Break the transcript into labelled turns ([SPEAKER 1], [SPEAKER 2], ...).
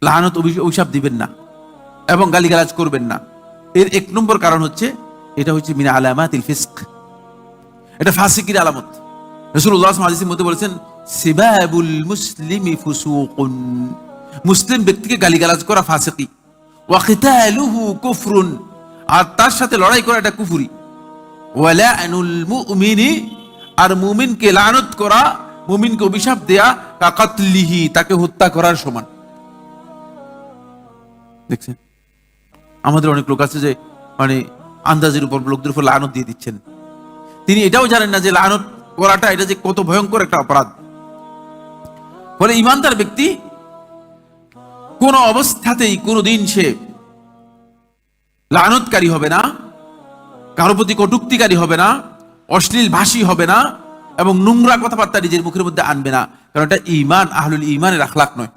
[SPEAKER 1] লানত অভিশাপ দিবেন না এবং গালিগালাজ করবেন না। এর 1 নম্বর কারণ হচ্ছে এটা হচ্ছে মিন আলামাতিল ফিসক, এটা ফাসিকির আলামত। রাসূলুল্লাহ সাল্লাল্লাহু আলাইহি ওয়াসাল্লাম মধ্যে বলেছেন সিবাবুল মুসলিমি ফুসুকুন, মুসলিম ব্যক্তিকে গালিগালাজ করা ফাসিকি, ওয়া কিতালুহু কুফরুন, আর তার সাথে লড়াই করা এটা কুফরি, ওয়া লা'নুল মুমিনি, আর মুমিনকে লানত করা, মুমিনকে অভিশাপ দেয়া কাকাতলিহি, তাকে হত্যা করার সমান। দেখছেন আমাদের অনেক লোক আছে যে মানে আন্দাজের উপর লোকদের উপর লানত দিয়ে দিচ্ছেন, তিনি এটাও জানেন না যে লানত করাটা এটা যে কত ভয়ঙ্কর একটা অপরাধ। ফলে ইমানদার ব্যক্তি কোন অবস্থাতেই কোনদিন সে লানতকারী হবে না, কারো প্রতি কটূক্তিকারী হবে না, অশ্লীল ভাষী হবে না এবং নোংরা কথাবার্তা নিজের মুখের মধ্যে আনবে না, কারণ এটা ঈমান, আহলুল ঈমানের আখলাক নয়।